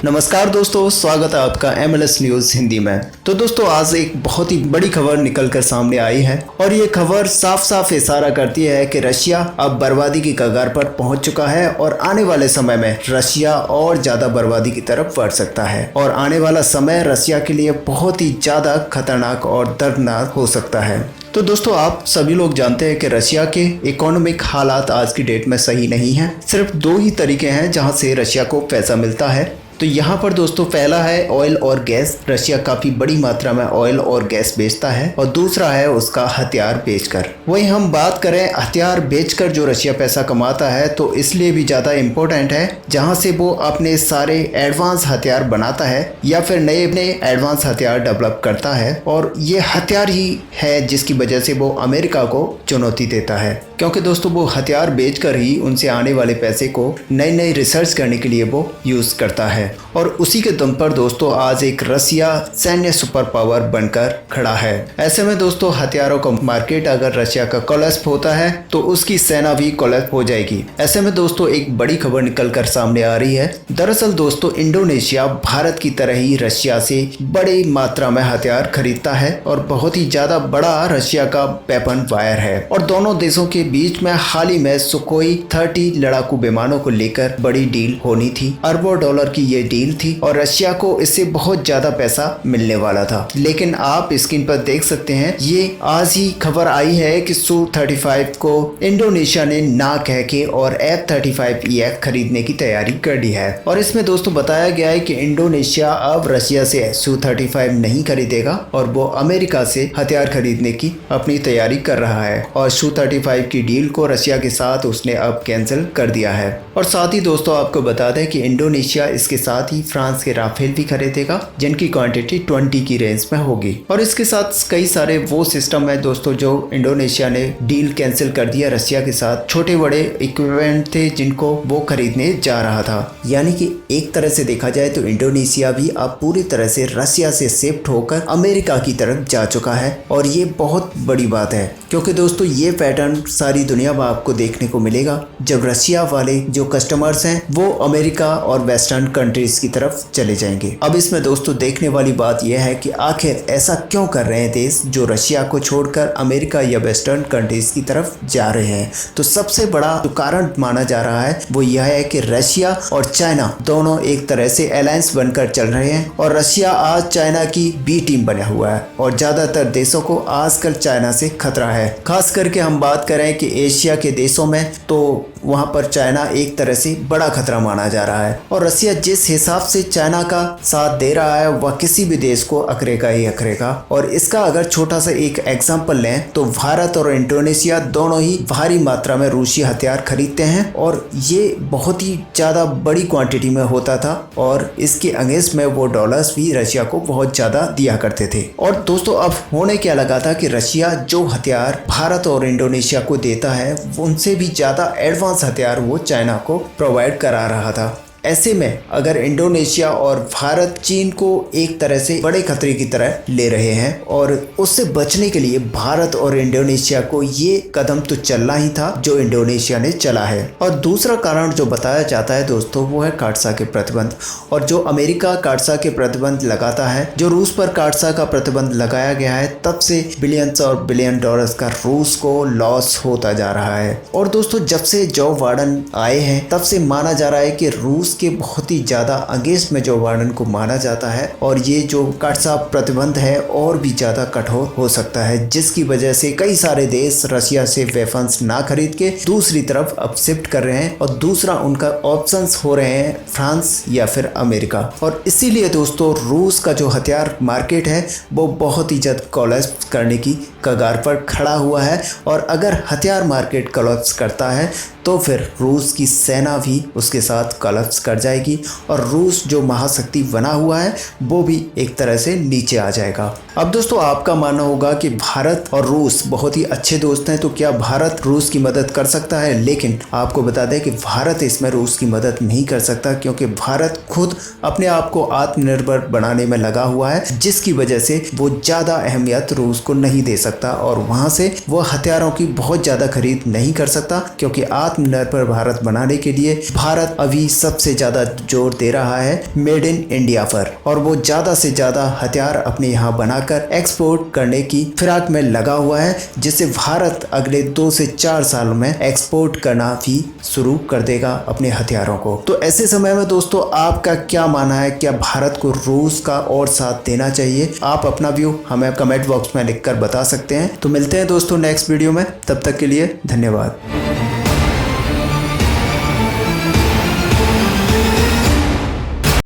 नमस्कार दोस्तों, स्वागत है आपका MLS न्यूज़ हिंदी में। तो दोस्तों आज एक बहुत ही बड़ी खबर निकल कर सामने आई है और ये खबर साफ साफ इशारा करती है कि रशिया अब बर्बादी की कगार पर पहुंच चुका है और आने वाले समय में रशिया और ज़्यादा बर्बादी की तरफ बढ़ सकता है और आने वाला समय रशिया के लिए बहुत ही ज़्यादा खतरनाक और दर्दनाक हो सकता है। तो दोस्तों आप सभी लोग जानते हैं कि रशिया के इकोनॉमिक हालात आज की डेट में सही नहीं है। सिर्फ दो ही तरीके हैं जहां से रशिया को पैसा मिलता है। तो यहाँ पर दोस्तों पहला है ऑयल और गैस। रशिया काफ़ी बड़ी मात्रा में ऑयल और गैस बेचता है और दूसरा है उसका हथियार बेचकर। वहीं हम बात करें हथियार बेचकर जो रशिया पैसा कमाता है तो इसलिए भी ज़्यादा इम्पोर्टेंट है जहाँ से वो अपने सारे एडवांस हथियार बनाता है या फिर नए नए एडवांस हथियार डेवलप करता है और ये हथियार ही है जिसकी वजह से वो अमेरिका को चुनौती देता है, क्योंकि दोस्तों वो हथियार बेचकर ही उनसे आने वाले पैसे को नई नई रिसर्च करने के लिए वो यूज़ करता है और उसी के दम पर दोस्तों आज एक रशिया सैन्य सुपर पावर बनकर खड़ा है। ऐसे में दोस्तों हथियारों का मार्केट अगर रशिया का कोलैप्स होता है तो उसकी सेना भी कोलैप्स हो जाएगी। ऐसे में दोस्तों एक बड़ी खबर निकल कर सामने आ रही है। दरअसल दोस्तों इंडोनेशिया भारत की तरह ही रशिया से बड़ी मात्रा में हथियार खरीदता है और बहुत ही ज्यादा बड़ा रशिया का वेपन वायर है और दोनों देशों के बीच में हाल ही में सुखोई 30 लड़ाकू विमानों को लेकर बड़ी डील होनी थी। अरबों डॉलर की ये डील थी और रशिया को इससे बहुत ज्यादा पैसा मिलने वाला था। लेकिन आप स्क्रीन पर देख सकते हैं ये आज ही खबर आई है कि Su-35 को इंडोनेशिया ने ना कह के और F-35EF खरीदने की तैयारी कर दी है और इसमें दोस्तों बताया गया है कि इंडोनेशिया अब रशिया से Su-35 नहीं खरीदेगा और वो अमेरिका से हथियार खरीदने की अपनी तैयारी कर रहा है और Su-35 की डील को रशिया के साथ उसने अब कैंसिल कर दिया है। और साथ ही दोस्तों आपको बता दें कि इंडोनेशिया इसके साथ ही फ्रांस के राफेल भी खरीदेगा जिनकी क्वांटिटी 20 की रेंज में होगी और इसके साथ कई सारे वो सिस्टम है दोस्तों जो इंडोनेशिया ने डील कैंसिल कर दिया रशिया के साथ। छोटे बड़े इक्विपमेंट थे जिनको वो खरीदने जा रहा था। यानी कि एक तरह से देखा जाए तो इंडोनेशिया भी अब पूरी तरह से रशिया से शिफ्ट होकर अमेरिका की तरफ जा चुका है और ये बहुत बड़ी बात है क्योंकि दोस्तों ये पैटर्न सारी दुनिया में आपको देखने को मिलेगा जब रशिया वाले जो कस्टमर्स हैं वो अमेरिका और वेस्टर्न कंट्रीज की तरफ चले जाएंगे। अब इसमें दोस्तों देखने वाली बात यह है कि आखिर ऐसा क्यों कर रहे हैं देश जो रशिया को छोड़कर अमेरिका या वेस्टर्न कंट्रीज की तरफ जा रहे हैं। तो सबसे बड़ा जो कारण माना जा रहा है वो यह है कि रशिया और चाइना दोनों एक तरह से अलायंस बनकर चल रहे हैं और रशिया आज चाइना की बी टीम बना हुआ है और ज्यादातर देशों को आजकल चाइना से खतरा है। खास करके हम बात करें कि एशिया के देशों में तो वहां पर चाइना एक तरह से बड़ा खतरा माना जा रहा है और रशिया जिस हिसाब से चाइना का साथ दे रहा है वह किसी भी देश को अखरेगा ही अखरेगा। और इसका अगर छोटा सा एक एग्जांपल लें तो भारत और इंडोनेशिया दोनों ही भारी मात्रा में रूसी हथियार खरीदते हैं और ये बहुत ही ज्यादा बड़ी क्वांटिटी में होता था और इसके अगेंस्ट में वो डॉलर्स भी रशिया को बहुत ज्यादा दिया करते थे। और दोस्तों अब होने क्या लगा था कि रशिया जो हथियार भारत और इंडोनेशिया को देता है उनसे भी ज्यादा एडवांस हथियार वो चाइना को प्रोवाइड करा रहा था। ऐसे में अगर इंडोनेशिया और भारत चीन को एक तरह से बड़े खतरे की तरह ले रहे हैं और उससे बचने के लिए भारत और इंडोनेशिया को ये कदम तो चलना ही था जो इंडोनेशिया ने चला है। और दूसरा कारण जो बताया जाता है दोस्तों वो है काटसा के प्रतिबंध। और जो अमेरिका काटसा के प्रतिबंध लगाता है, जो रूस पर काटसा का प्रतिबंध लगाया गया है, तब से बिलियंस और बिलियन डॉलर्स का रूस को लॉस होता जा रहा है। और दोस्तों जब से जो बाइडेन आए हैं तब से माना जा रहा है कि रूस के बहुत ही ज्यादा अगेंस्ट में जो बाइडेन को माना जाता है और ये जो काटसा प्रतिबंध है और भी ज्यादा कठोर हो सकता है जिसकी वजह से कई सारे देश रशिया से वेपन्स ना खरीद के दूसरी तरफ अब शिफ्ट कर रहे हैं और दूसरा उनका ऑप्शंस हो रहे हैं फ्रांस या फिर अमेरिका। और इसीलिए दोस्तों रूस का जो हथियार मार्केट है वो बहुत ही जल्द कोलैप्स करने की कगार पर खड़ा हुआ है और अगर हथियार मार्केट कोलैप्स करता है तो फिर रूस की सेना भी उसके साथ कोलैप्स कर जाएगी और रूस जो महाशक्ति बना हुआ है वो भी एक तरह से नीचे आ जाएगा। अब दोस्तों आपका मानना होगा कि भारत और रूस बहुत ही अच्छे दोस्त हैं तो क्या भारत रूस की मदद कर सकता है, लेकिन आपको बता दें कि भारत इसमें रूस की मदद नहीं कर सकता क्योंकि भारत खुद अपने आप को आत्मनिर्भर बनाने में लगा हुआ है जिसकी वजह से वो ज़्यादा अहमियत रूस को नहीं दे सकता और वहाँ से वो हथियारों की बहुत ज़्यादा खरीद नहीं कर सकता क्योंकि आत्मनिर्भर भारत बनाने के लिए भारत अभी सबसे सबसे ज्यादा जोर दे रहा है मेड इन इंडिया पर, और वो ज्यादा से ज्यादा हथियार अपने यहाँ बनाकर एक्सपोर्ट करने की फिराक में लगा हुआ है, जिससे भारत अगले 2 से 4 साल में एक्सपोर्ट करना भी शुरू कर देगा अपने हथियारों को। तो ऐसे समय में दोस्तों आपका क्या मानना है, क्या भारत को रूस का और साथ देना चाहिए? आप अपना व्यू हमें कमेंट बॉक्स में लिखकर बता सकते हैं। तो मिलते हैं दोस्तों नेक्स्ट वीडियो में, तब तक के लिए धन्यवाद।